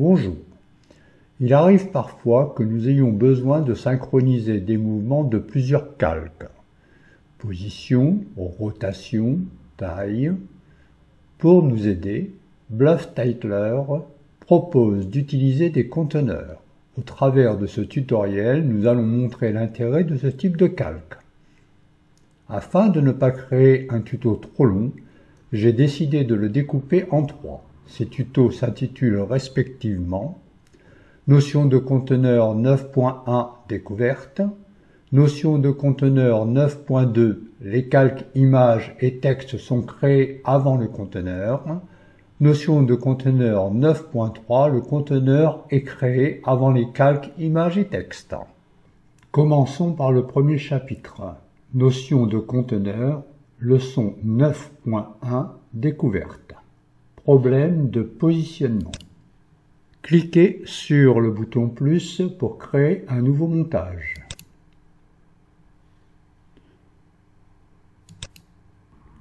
Bonjour. Il arrive parfois que nous ayons besoin de synchroniser des mouvements de plusieurs calques. Position, rotation, taille. Pour nous aider, BluffTitler propose d'utiliser des conteneurs. Au travers de ce tutoriel, nous allons montrer l'intérêt de ce type de calque. Afin de ne pas créer un tuto trop long, j'ai décidé de le découper en trois. Ces tutos s'intitulent respectivement Notion de conteneur 9.1 Découverte, Notion de conteneur 9.2 Les calques images et textes sont créés avant le conteneur, Notion de conteneur 9.3 Le conteneur est créé avant les calques images et textes. Commençons par le premier chapitre. Notion de conteneur, leçon 9.1 Découverte. Problème de positionnement. Cliquez sur le bouton plus pour créer un nouveau montage.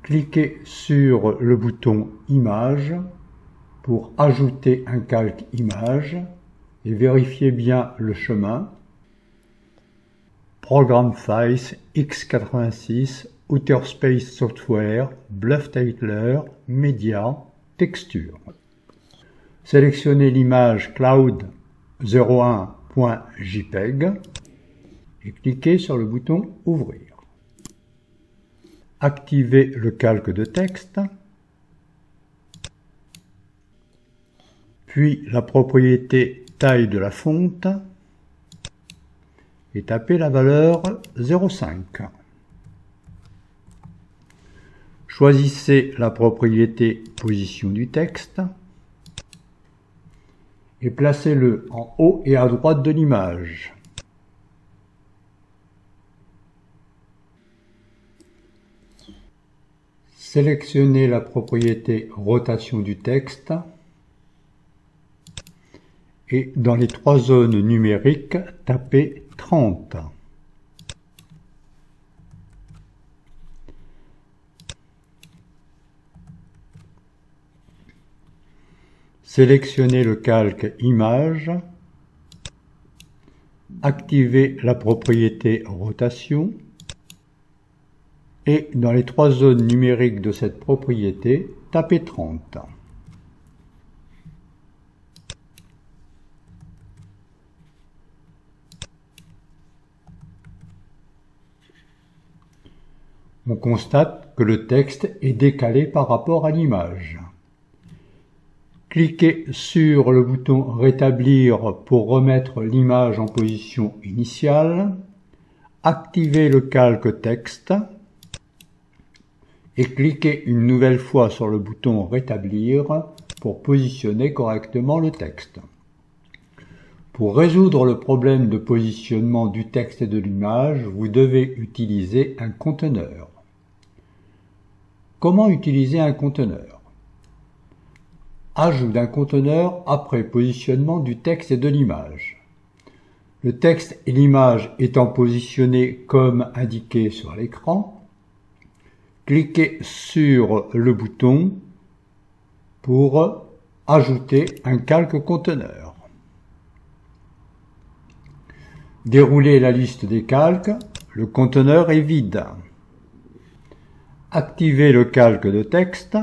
Cliquez sur le bouton image pour ajouter un calque image et vérifiez bien le chemin. Program Files x86 Outerspace Software BluffTitler Media Texture. Sélectionnez l'image cloud01.jpg et cliquez sur le bouton Ouvrir. Activez le calque de texte, puis la propriété taille de la fonte et tapez la valeur 0,5. Choisissez la propriété position du texte et placez-le en haut et à droite de l'image. Sélectionnez la propriété rotation du texte et dans les trois zones numériques, tapez 30. Sélectionnez le calque image, activez la propriété rotation et dans les trois zones numériques de cette propriété, tapez 30. On constate que le texte est décalé par rapport à l'image. Cliquez sur le bouton Rétablir pour remettre l'image en position initiale. Activez le calque texte et cliquez une nouvelle fois sur le bouton Rétablir pour positionner correctement le texte. Pour résoudre le problème de positionnement du texte et de l'image, vous devez utiliser un conteneur. Comment utiliser un conteneur? Ajout d'un conteneur après positionnement du texte et de l'image. Le texte et l'image étant positionnés comme indiqué sur l'écran, cliquez sur le bouton pour ajouter un calque conteneur. Déroulez la liste des calques, le conteneur est vide. Activez le calque de texte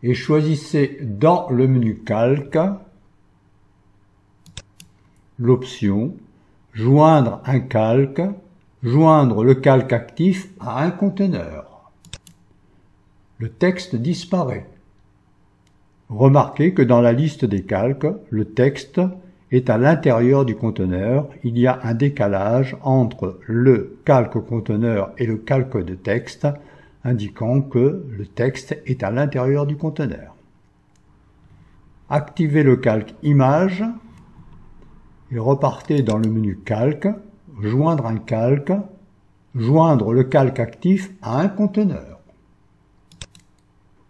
et choisissez dans le menu calque l'option joindre un calque, joindre le calque actif à un conteneur. Le texte disparaît. Remarquez que dans la liste des calques, le texte est à l'intérieur du conteneur. Il y a un décalage entre le calque conteneur et le calque de texte, indiquant que le texte est à l'intérieur du conteneur. Activez le calque image et repartez dans le menu calque, joindre un calque, joindre le calque actif à un conteneur.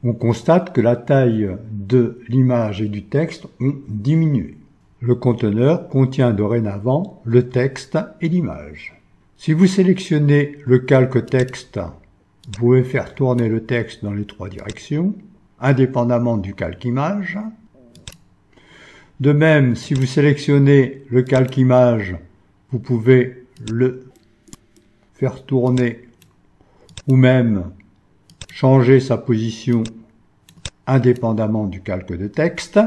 On constate que la taille de l'image et du texte ont diminué. Le conteneur contient dorénavant le texte et l'image. Si vous sélectionnez le calque texte, vous pouvez faire tourner le texte dans les trois directions, indépendamment du calque image. De même, si vous sélectionnez le calque image, vous pouvez le faire tourner ou même changer sa position indépendamment du calque de texte.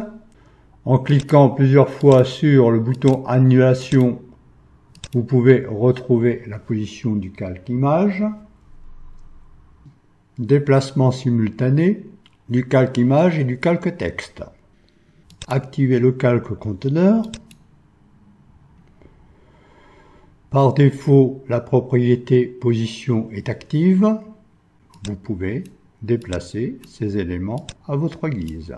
En cliquant plusieurs fois sur le bouton Annulation, vous pouvez retrouver la position du calque image. Déplacement simultané du calque image et du calque texte. Activez le calque conteneur. Par défaut, la propriété position est active. Vous pouvez déplacer ces éléments à votre guise.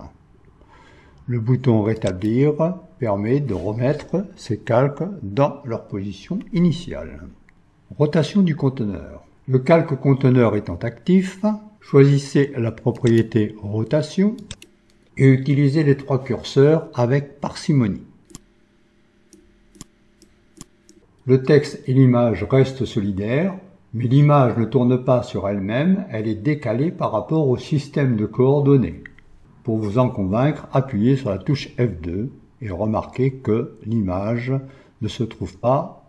Le bouton rétablir permet de remettre ces calques dans leur position initiale. Rotation du conteneur. Le calque conteneur étant actif, choisissez la propriété rotation et utilisez les 3 curseurs avec parcimonie. Le texte et l'image restent solidaires, mais l'image ne tourne pas sur elle-même, elle est décalée par rapport au système de coordonnées. Pour vous en convaincre, appuyez sur la touche F2 et remarquez que l'image ne se trouve pas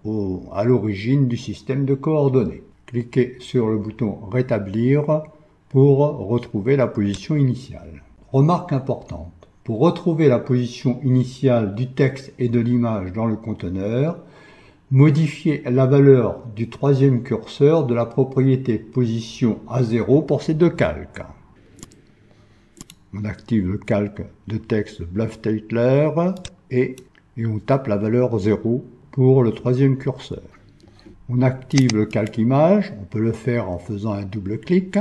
à l'origine du système de coordonnées. Cliquez sur le bouton Rétablir pour retrouver la position initiale. Remarque importante, pour retrouver la position initiale du texte et de l'image dans le conteneur, modifiez la valeur du 3e curseur de la propriété position à 0 pour ces 2 calques. On active le calque de texte Bluff-Teitler et on tape la valeur 0 pour le 3e curseur. On active le calque image, on peut le faire en faisant un double clic,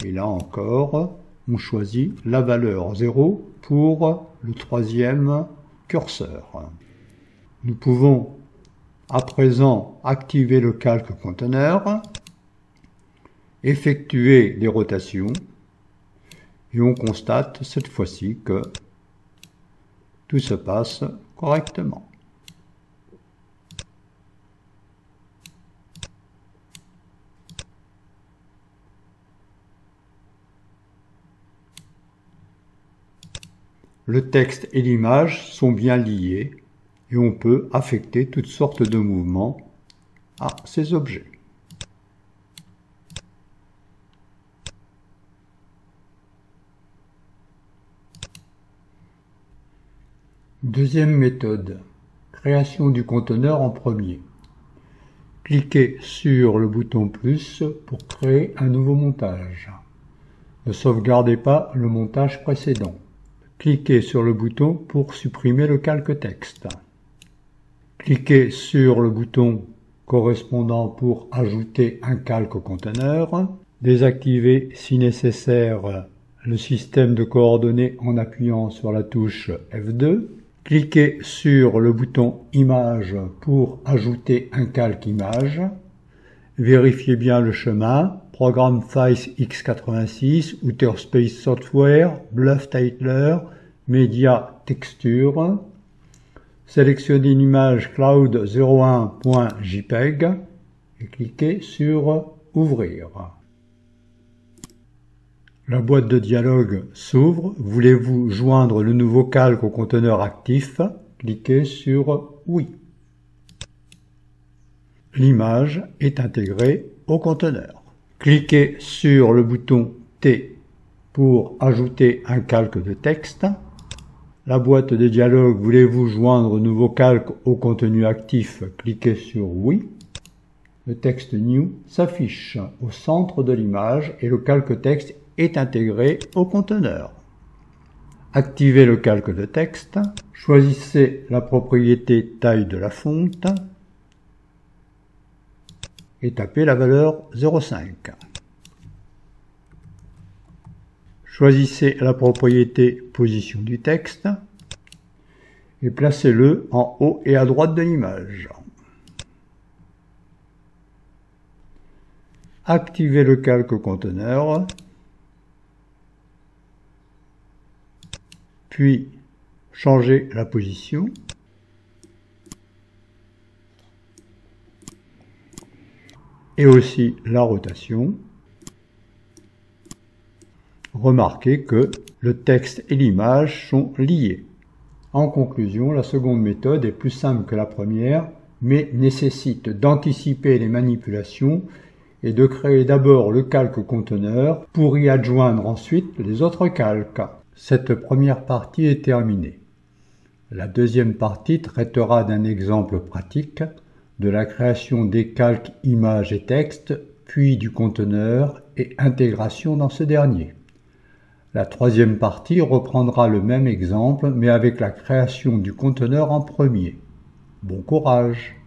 et là encore, on choisit la valeur 0 pour le 3e curseur. Nous pouvons à présent activer le calque conteneur, effectuer des rotations, et on constate cette fois-ci que tout se passe correctement. Le texte et l'image sont bien liés et on peut affecter toutes sortes de mouvements à ces objets. Deuxième méthode, création du conteneur en premier. Cliquez sur le bouton plus pour créer un nouveau montage. Ne sauvegardez pas le montage précédent. Cliquez sur le bouton pour supprimer le calque texte. Cliquez sur le bouton correspondant pour ajouter un calque au conteneur. Désactivez si nécessaire le système de coordonnées en appuyant sur la touche F2. Cliquez sur le bouton Image pour ajouter un calque image. Vérifiez bien le chemin. Programme Face x86, Outerspace Software, Bluff-Teitler, Média Texture. Sélectionnez une image cloud01.jpg et cliquez sur Ouvrir. La boîte de dialogue s'ouvre. Voulez-vous joindre le nouveau calque au conteneur actif? Cliquez sur Oui. L'image est intégrée au conteneur. Cliquez sur le bouton T pour ajouter un calque de texte. La boîte de dialogue Voulez-vous joindre le nouveau calque au contenu actif? Cliquez sur Oui. Le texte New s'affiche au centre de l'image et le calque texte est intégré au conteneur. Activez le calque de texte, choisissez la propriété taille de la fonte et tapez la valeur 0,5. Choisissez la propriété position du texte et placez-le en haut et à droite de l'image. Activez le calque conteneur, puis changez la position. Et aussi la rotation. Remarquez que le texte et l'image sont liés. En conclusion, la seconde méthode est plus simple que la première, mais nécessite d'anticiper les manipulations et de créer d'abord le calque conteneur pour y adjoindre ensuite les autres calques. Cette première partie est terminée. La deuxième partie traitera d'un exemple pratique, de la création des calques images et texte, puis du conteneur et intégration dans ce dernier. La troisième partie reprendra le même exemple, mais avec la création du conteneur en premier. Bon courage!